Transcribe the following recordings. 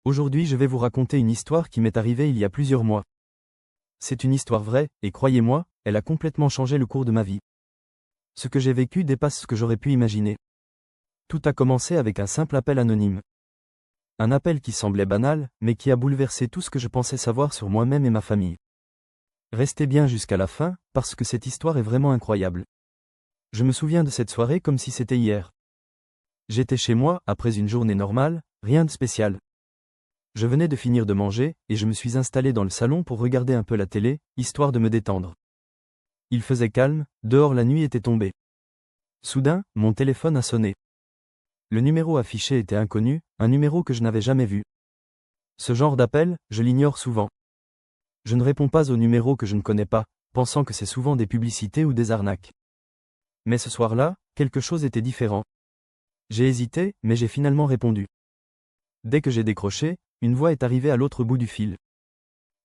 Aujourd'hui je vais vous raconter une histoire qui m'est arrivée il y a plusieurs mois. C'est une histoire vraie, et croyez-moi, elle a complètement changé le cours de ma vie. Ce que j'ai vécu dépasse ce que j'aurais pu imaginer. Tout a commencé avec un simple appel anonyme. Un appel qui semblait banal, mais qui a bouleversé tout ce que je pensais savoir sur moi-même et ma famille. Restez bien jusqu'à la fin, parce que cette histoire est vraiment incroyable. Je me souviens de cette soirée comme si c'était hier. J'étais chez moi, après une journée normale, rien de spécial. Je venais de finir de manger, et je me suis installé dans le salon pour regarder un peu la télé, histoire de me détendre. Il faisait calme, dehors la nuit était tombée. Soudain, mon téléphone a sonné. Le numéro affiché était inconnu, un numéro que je n'avais jamais vu. Ce genre d'appel, je l'ignore souvent. Je ne réponds pas aux numéros que je ne connais pas, pensant que c'est souvent des publicités ou des arnaques. Mais ce soir-là, quelque chose était différent. J'ai hésité, mais j'ai finalement répondu. Dès que j'ai décroché, une voix est arrivée à l'autre bout du fil.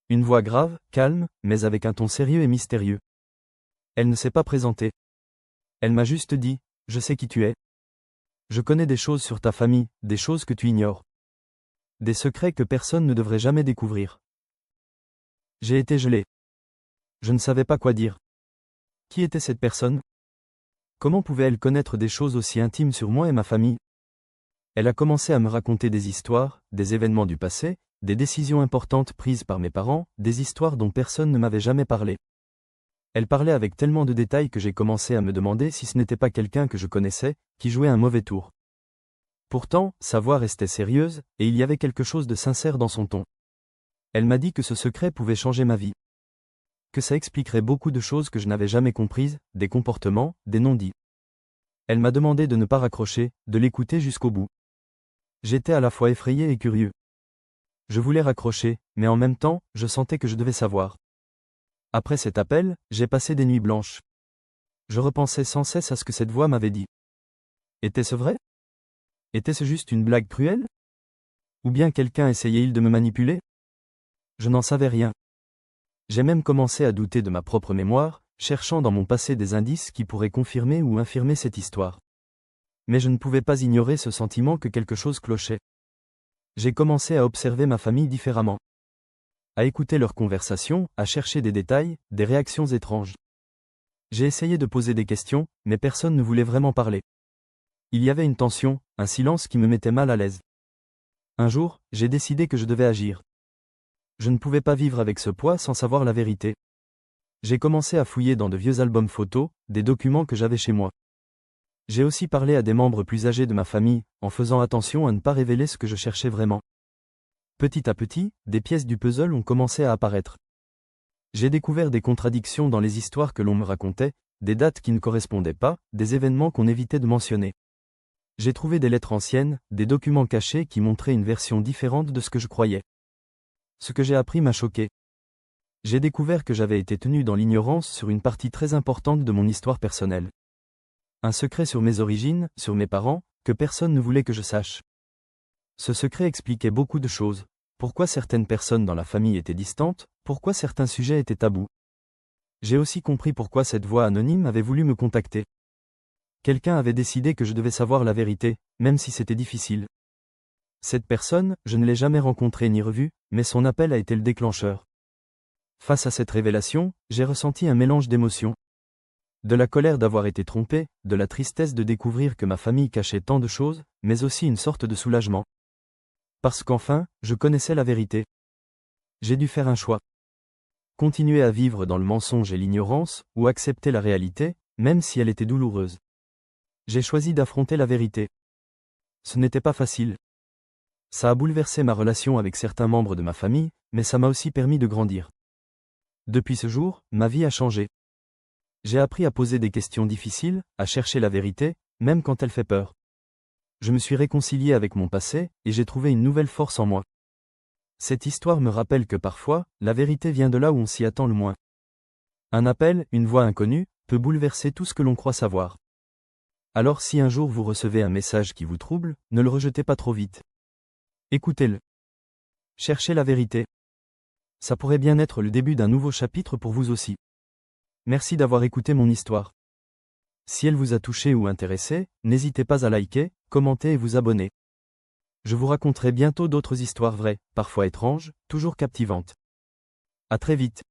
Une voix grave, calme, mais avec un ton sérieux et mystérieux. Elle ne s'est pas présentée. Elle m'a juste dit, « Je sais qui tu es. Je connais des choses sur ta famille, des choses que tu ignores. Des secrets que personne ne devrait jamais découvrir. » J'ai été gelé. Je ne savais pas quoi dire. Qui était cette personne? Comment pouvait-elle connaître des choses aussi intimes sur moi et ma famille? Elle a commencé à me raconter des histoires, des événements du passé, des décisions importantes prises par mes parents, des histoires dont personne ne m'avait jamais parlé. Elle parlait avec tellement de détails que j'ai commencé à me demander si ce n'était pas quelqu'un que je connaissais, qui jouait un mauvais tour. Pourtant, sa voix restait sérieuse, et il y avait quelque chose de sincère dans son ton. Elle m'a dit que ce secret pouvait changer ma vie. Que ça expliquerait beaucoup de choses que je n'avais jamais comprises, des comportements, des non-dits. Elle m'a demandé de ne pas raccrocher, de l'écouter jusqu'au bout. J'étais à la fois effrayé et curieux. Je voulais raccrocher, mais en même temps, je sentais que je devais savoir. Après cet appel, j'ai passé des nuits blanches. Je repensais sans cesse à ce que cette voix m'avait dit. Était-ce vrai? Était-ce juste une blague cruelle? Ou bien quelqu'un essayait-il de me manipuler? Je n'en savais rien. J'ai même commencé à douter de ma propre mémoire, cherchant dans mon passé des indices qui pourraient confirmer ou infirmer cette histoire. Mais je ne pouvais pas ignorer ce sentiment que quelque chose clochait. J'ai commencé à observer ma famille différemment. À écouter leurs conversations, à chercher des détails, des réactions étranges. J'ai essayé de poser des questions, mais personne ne voulait vraiment parler. Il y avait une tension, un silence qui me mettait mal à l'aise. Un jour, j'ai décidé que je devais agir. Je ne pouvais pas vivre avec ce poids sans savoir la vérité. J'ai commencé à fouiller dans de vieux albums photos, des documents que j'avais chez moi. J'ai aussi parlé à des membres plus âgés de ma famille, en faisant attention à ne pas révéler ce que je cherchais vraiment. Petit à petit, des pièces du puzzle ont commencé à apparaître. J'ai découvert des contradictions dans les histoires que l'on me racontait, des dates qui ne correspondaient pas, des événements qu'on évitait de mentionner. J'ai trouvé des lettres anciennes, des documents cachés qui montraient une version différente de ce que je croyais. Ce que j'ai appris m'a choqué. J'ai découvert que j'avais été tenu dans l'ignorance sur une partie très importante de mon histoire personnelle. Un secret sur mes origines, sur mes parents, que personne ne voulait que je sache. Ce secret expliquait beaucoup de choses. Pourquoi certaines personnes dans la famille étaient distantes, pourquoi certains sujets étaient tabous. J'ai aussi compris pourquoi cette voix anonyme avait voulu me contacter. Quelqu'un avait décidé que je devais savoir la vérité, même si c'était difficile. Cette personne, je ne l'ai jamais rencontrée ni revue, mais son appel a été le déclencheur. Face à cette révélation, j'ai ressenti un mélange d'émotions. De la colère d'avoir été trompé, de la tristesse de découvrir que ma famille cachait tant de choses, mais aussi une sorte de soulagement. Parce qu'enfin, je connaissais la vérité. J'ai dû faire un choix. Continuer à vivre dans le mensonge et l'ignorance, ou accepter la réalité, même si elle était douloureuse. J'ai choisi d'affronter la vérité. Ce n'était pas facile. Ça a bouleversé ma relation avec certains membres de ma famille, mais ça m'a aussi permis de grandir. Depuis ce jour, ma vie a changé. J'ai appris à poser des questions difficiles, à chercher la vérité, même quand elle fait peur. Je me suis réconcilié avec mon passé, et j'ai trouvé une nouvelle force en moi. Cette histoire me rappelle que parfois, la vérité vient de là où on s'y attend le moins. Un appel, une voix inconnue, peut bouleverser tout ce que l'on croit savoir. Alors si un jour vous recevez un message qui vous trouble, ne le rejetez pas trop vite. Écoutez-le. Cherchez la vérité. Ça pourrait bien être le début d'un nouveau chapitre pour vous aussi. Merci d'avoir écouté mon histoire. Si elle vous a touché ou intéressé, n'hésitez pas à liker, commenter et vous abonner. Je vous raconterai bientôt d'autres histoires vraies, parfois étranges, toujours captivantes. À très vite.